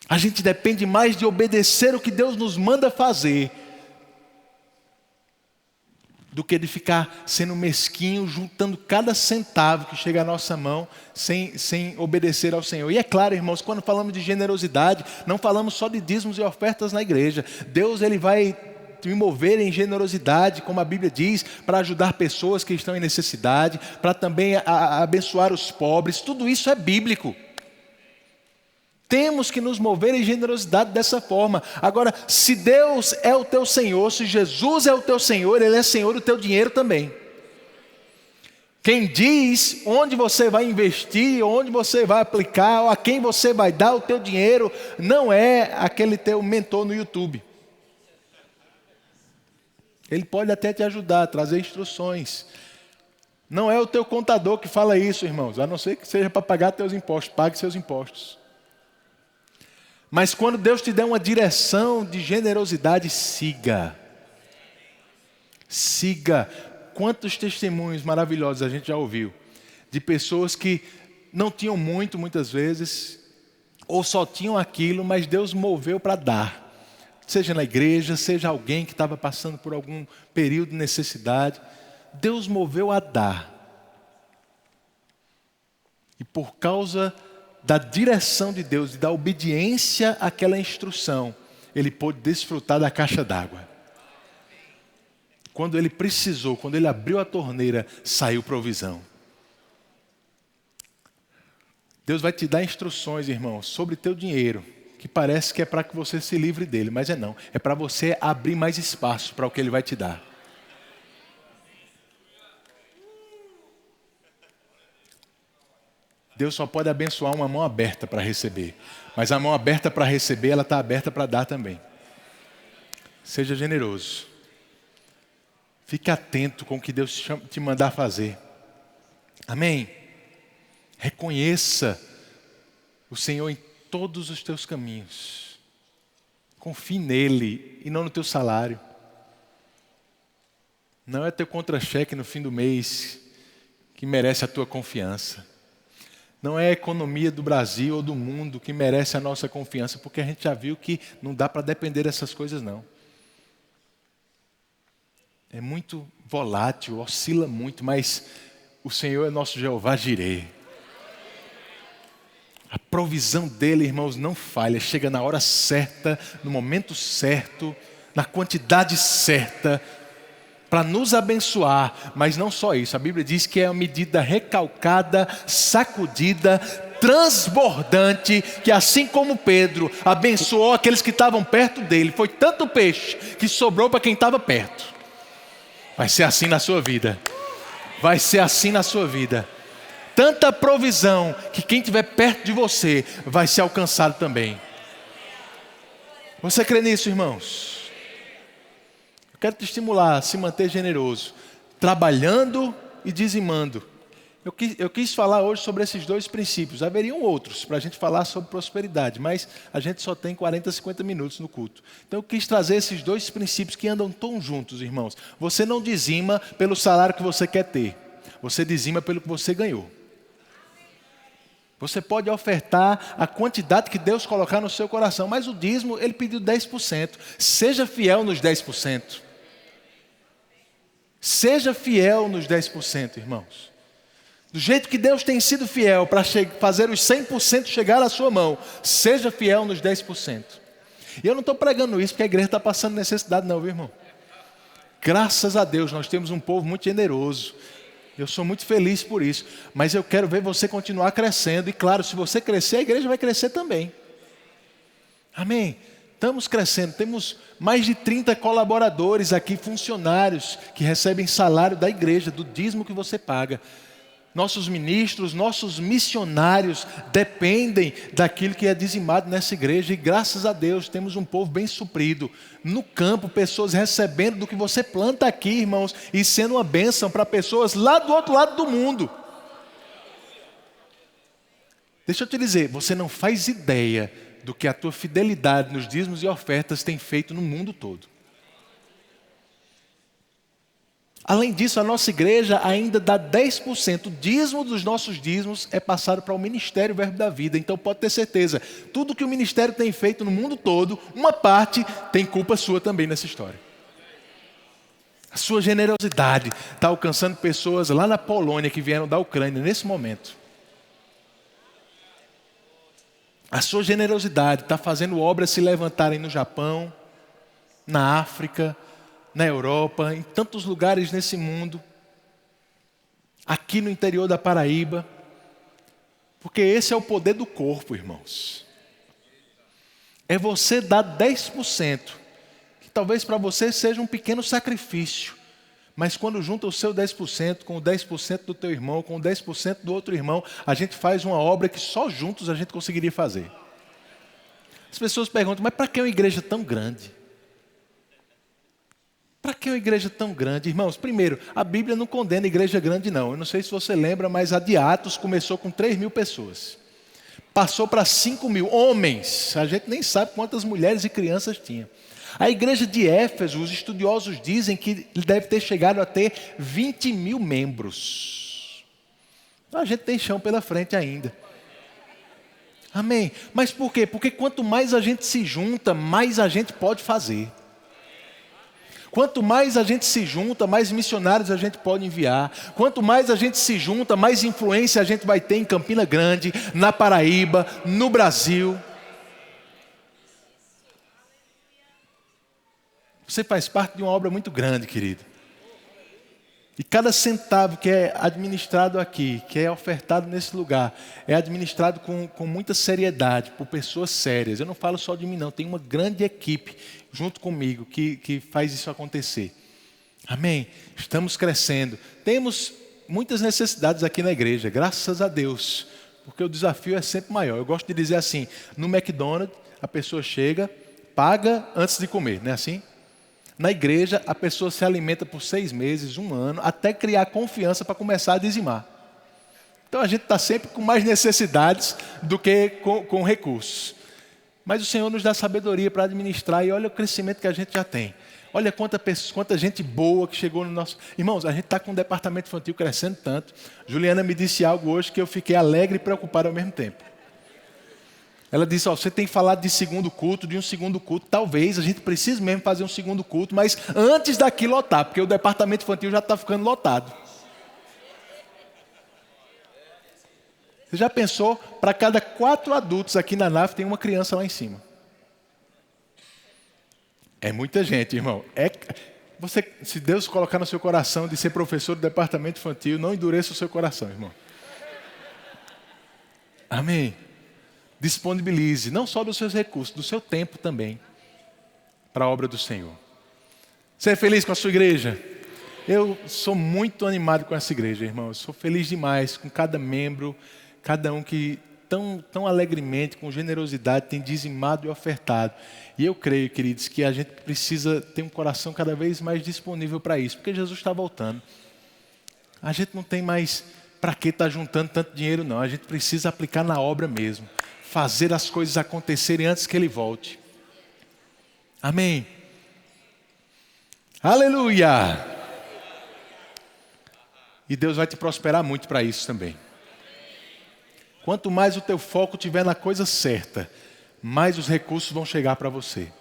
A gente depende mais de obedecer o que Deus nos manda fazer do que de ficar sendo mesquinho, juntando cada centavo que chega à nossa mão, sem obedecer ao Senhor. E é claro, irmãos, quando falamos de generosidade, não falamos só de dízimos e ofertas na igreja. Deus, Ele vai me mover em generosidade, como a Bíblia diz, para ajudar pessoas que estão em necessidade, para também abençoar os pobres. Tudo isso é bíblico. Temos que nos mover em generosidade dessa forma. Agora, se Deus é o teu Senhor, se Jesus é o teu Senhor, Ele é Senhor do teu dinheiro também. Quem diz onde você vai investir, onde você vai aplicar, ou a quem você vai dar o teu dinheiro, não é aquele teu mentor no YouTube. Ele pode até te ajudar, trazer instruções. Não é o teu contador que fala isso, irmãos, a não ser que seja para pagar teus impostos, pague seus impostos. Mas quando Deus te der uma direção de generosidade, siga. Siga. Quantos testemunhos maravilhosos a gente já ouviu de pessoas que não tinham muito, muitas vezes, ou só tinham aquilo, mas Deus moveu para dar. Seja na igreja, seja alguém que estava passando por algum período de necessidade. Deus moveu a dar. E por causa da direção de Deus e da obediência àquela instrução, ele pôde desfrutar da caixa d'água. Quando ele precisou, quando ele abriu a torneira, saiu provisão. Deus vai te dar instruções, irmão, sobre teu dinheiro, que parece que é para que você se livre dele, mas não. É para você abrir mais espaço para o que ele vai te dar. Deus só pode abençoar uma mão aberta para receber. Mas a mão aberta para receber, ela está aberta para dar também. Seja generoso. Fique atento com o que Deus te mandar fazer. Amém? Reconheça o Senhor em todos os teus caminhos. Confie nele e não no teu salário. Não é teu contra-cheque no fim do mês que merece a tua confiança. Não é a economia do Brasil ou do mundo que merece a nossa confiança, porque a gente já viu que não dá para depender dessas coisas, não. É muito volátil, oscila muito, mas o Senhor é nosso Jeová Jireh. A provisão dele, irmãos, não falha, chega na hora certa, no momento certo, na quantidade certa, para nos abençoar. Mas não só isso, a Bíblia diz que é uma medida recalcada, sacudida, transbordante, que assim como Pedro abençoou aqueles que estavam perto dele, foi tanto peixe que sobrou para quem estava perto. Vai ser assim na sua vida. Vai ser assim na sua vida. Tanta provisão que quem estiver perto de você vai ser alcançado também. Você crê nisso, irmãos? Eu quero te estimular a se manter generoso, trabalhando e dizimando. Eu quis falar hoje sobre esses dois princípios. Haveriam outros para a gente falar sobre prosperidade, mas a gente só tem 40, 50 minutos no culto. Então eu quis trazer esses dois princípios que andam tão juntos, irmãos. Você não dizima pelo salário que você quer ter. Você dizima pelo que você ganhou. Você pode ofertar a quantidade que Deus colocar no seu coração, mas o dízimo, ele pediu 10%. Seja fiel nos 10%. Seja fiel nos 10%, irmãos. Do jeito que Deus tem sido fiel para fazer os 100% chegar à sua mão, seja fiel nos 10%. E eu não estou pregando isso porque a igreja está passando necessidade não, viu, irmão? Graças a Deus, nós temos um povo muito generoso. Eu sou muito feliz por isso. Mas eu quero ver você continuar crescendo. E claro, se você crescer, a igreja vai crescer também. Amém? Estamos crescendo. Temos mais de 30 colaboradores aqui, funcionários, que recebem salário da igreja, do dízimo que você paga. Nossos ministros, nossos missionários dependem daquilo que é dizimado nessa igreja. E graças a Deus temos um povo bem suprido. No campo, pessoas recebendo do que você planta aqui, irmãos, e sendo uma bênção para pessoas lá do outro lado do mundo. Deixa eu te dizer, você não faz ideia do que a tua fidelidade nos dízimos e ofertas tem feito no mundo todo. Além disso, a nossa igreja ainda dá 10%. O dízimo dos nossos dízimos é passado para o Ministério Verbo da Vida. Então pode ter certeza, tudo que o ministério tem feito no mundo todo, uma parte tem culpa sua também nessa história. A sua generosidade está alcançando pessoas lá na Polônia que vieram da Ucrânia nesse momento. A sua generosidade está fazendo obras se levantarem no Japão, na África, na Europa, em tantos lugares nesse mundo. Aqui no interior da Paraíba. Porque esse é o poder do corpo, irmãos. É você dar 10%, que talvez para você seja um pequeno sacrifício. Mas quando junta o seu 10% com o 10% do teu irmão, com o 10% do outro irmão, a gente faz uma obra que só juntos a gente conseguiria fazer. As pessoas perguntam, mas para que uma igreja tão grande? Para que uma igreja tão grande? Irmãos, primeiro, a Bíblia não condena igreja grande não. Eu não sei se você lembra, mas a de Atos começou com 3.000 pessoas. Passou para 5.000 homens. A gente nem sabe quantas mulheres e crianças tinha. A igreja de Éfeso, os estudiosos dizem que deve ter chegado a ter 20.000 membros. A gente tem chão pela frente ainda. Amém. Mas por quê? Porque quanto mais a gente se junta, mais a gente pode fazer. Quanto mais a gente se junta, mais missionários a gente pode enviar. Quanto mais a gente se junta, mais influência a gente vai ter em Campina Grande, na Paraíba, no Brasil. Você faz parte de uma obra muito grande, querido. E cada centavo que é administrado aqui, que é ofertado nesse lugar, é administrado com muita seriedade, por pessoas sérias. Eu não falo só de mim não, tem uma grande equipe junto comigo que faz isso acontecer. Amém? Estamos crescendo. Temos muitas necessidades aqui na igreja, graças a Deus, porque o desafio é sempre maior. Eu gosto de dizer assim, no McDonald's a pessoa chega, paga antes de comer, não é assim? Na igreja, a pessoa se alimenta por 6 meses, 1 ano, até criar confiança para começar a dizimar. Então a gente está sempre com mais necessidades do que com recursos. Mas o Senhor nos dá sabedoria para administrar e olha o crescimento que a gente já tem. Olha quanta gente boa que chegou no nosso... Irmãos, a gente está com o departamento infantil crescendo tanto. Juliana me disse algo hoje que eu fiquei alegre e preocupado ao mesmo tempo. Ela disse, você tem falado de segundo culto, de um segundo culto. Talvez a gente precise mesmo fazer um segundo culto, mas antes daqui lotar, porque o departamento infantil já está ficando lotado. Você já pensou, para cada 4 adultos aqui na nave tem uma criança lá em cima. É muita gente, irmão. Se Deus colocar no seu coração de ser professor do departamento infantil, não endureça o seu coração, irmão. Amém. Disponibilize, não só dos seus recursos, do seu tempo também, para a obra do Senhor. Você é feliz com a sua igreja? Eu sou muito animado com essa igreja, irmão. Eu sou feliz demais com cada membro, cada um que tão alegremente, com generosidade, tem dizimado e ofertado. E eu creio, queridos, que a gente precisa ter um coração cada vez mais disponível para isso, porque Jesus está voltando. A gente não tem mais para que estar juntando tanto dinheiro, não. A gente precisa aplicar na obra mesmo. Fazer as coisas acontecerem antes que Ele volte. Amém. Aleluia. E Deus vai te prosperar muito para isso também. Quanto mais o teu foco estiver na coisa certa, mais os recursos vão chegar para você.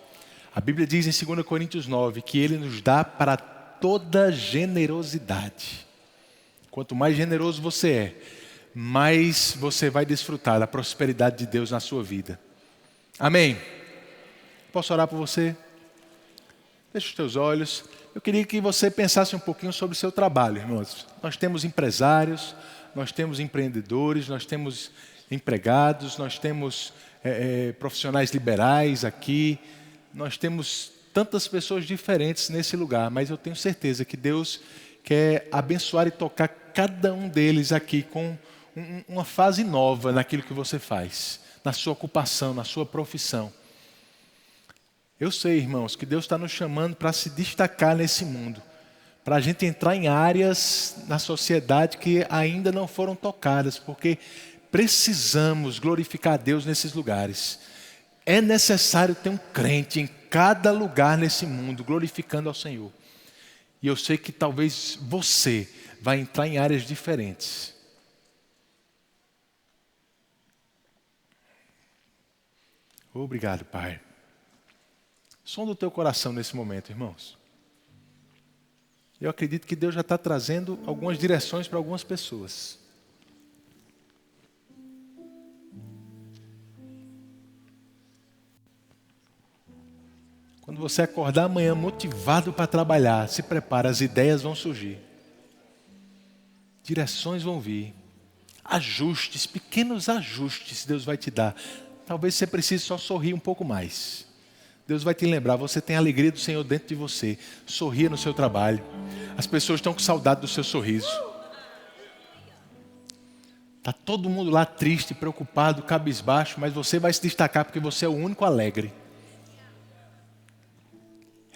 A Bíblia diz em 2 Coríntios 9 que Ele nos dá para toda generosidade. Quanto mais generoso você é, mais você vai desfrutar da prosperidade de Deus na sua vida. Amém? Posso orar por você? Feche os teus olhos. Eu queria que você pensasse um pouquinho sobre o seu trabalho, irmãos. Nós temos empresários, nós temos empreendedores, nós temos empregados, nós temos profissionais liberais aqui. Nós temos tantas pessoas diferentes nesse lugar, mas eu tenho certeza que Deus quer abençoar e tocar cada um deles aqui com uma fase nova naquilo que você faz, na sua ocupação, na sua profissão. Eu sei, irmãos, que Deus está nos chamando para se destacar nesse mundo, para a gente entrar em áreas na sociedade que ainda não foram tocadas, porque precisamos glorificar a Deus nesses lugares. É necessário ter um crente em cada lugar nesse mundo, glorificando ao Senhor. E eu sei que talvez você vai entrar em áreas diferentes. Obrigado, Pai. Som do teu coração nesse momento, irmãos. Eu acredito que Deus já está trazendo algumas direções para algumas pessoas. Quando você acordar amanhã motivado para trabalhar, se prepara, as ideias vão surgir. Direções vão vir. Ajustes, pequenos ajustes Deus vai te dar. Talvez você precise só sorrir um pouco mais. Deus vai te lembrar, você tem a alegria do Senhor dentro de você. Sorria no seu trabalho. As pessoas estão com saudade do seu sorriso. Está todo mundo lá triste, preocupado, cabisbaixo, mas você vai se destacar porque você é o único alegre.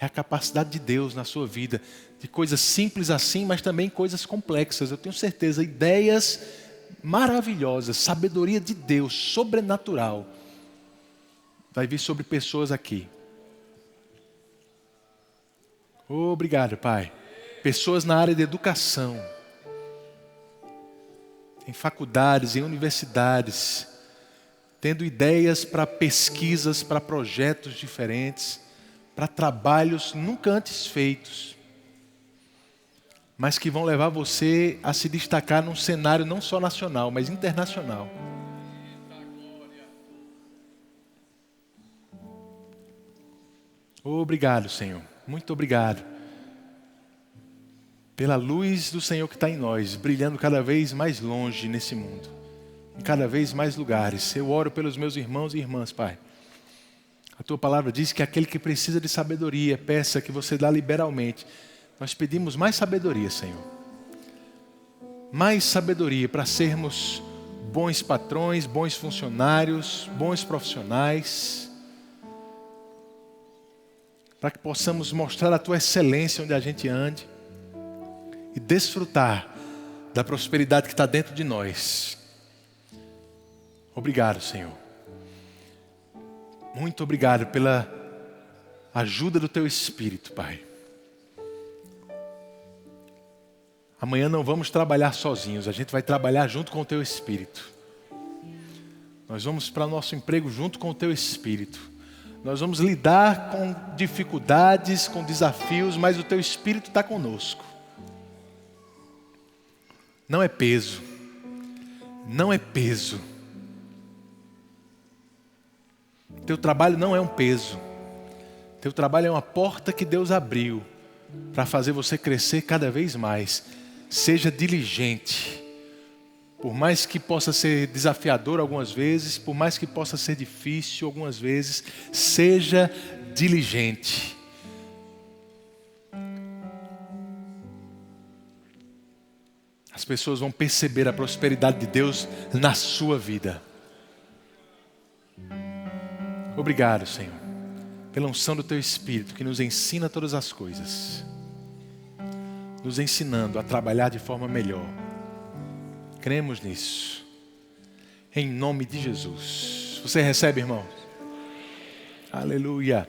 É a capacidade de Deus na sua vida, de coisas simples assim, mas também coisas complexas. Eu tenho certeza, ideias maravilhosas, sabedoria de Deus, sobrenatural, vai vir sobre pessoas aqui. Obrigado, Pai. Pessoas na área de educação, em faculdades, em universidades, tendo ideias para pesquisas, para projetos diferentes, para trabalhos nunca antes feitos, mas que vão levar você a se destacar num cenário não só nacional, mas internacional. Obrigado, Senhor. Muito obrigado. Pela luz do Senhor que está em nós, brilhando cada vez mais longe nesse mundo, em cada vez mais lugares. Eu oro pelos meus irmãos e irmãs, Pai. A Tua palavra diz que aquele que precisa de sabedoria, peça que você dá liberalmente. Nós pedimos mais sabedoria, Senhor. Mais sabedoria para sermos bons patrões, bons funcionários, bons profissionais. Para que possamos mostrar a Tua excelência onde a gente ande. E desfrutar da prosperidade que está dentro de nós. Obrigado, Senhor. Muito obrigado pela ajuda do Teu Espírito, Pai. Amanhã não vamos trabalhar sozinhos, a gente vai trabalhar junto com o Teu Espírito. Nós vamos para o nosso emprego junto com o Teu Espírito. Nós vamos lidar com dificuldades, com desafios, mas o Teu Espírito está conosco. Não é peso. Não é peso. Teu trabalho não é um peso. Teu trabalho é uma porta que Deus abriu para fazer você crescer cada vez mais. Seja diligente. Por mais que possa ser desafiador algumas vezes, por mais que possa ser difícil algumas vezes, seja diligente. As pessoas vão perceber a prosperidade de Deus na sua vida. Obrigado, Senhor, pela unção do Teu Espírito que nos ensina todas as coisas, nos ensinando a trabalhar de forma melhor. Cremos nisso, em nome de Jesus. Você recebe, irmão? Aleluia.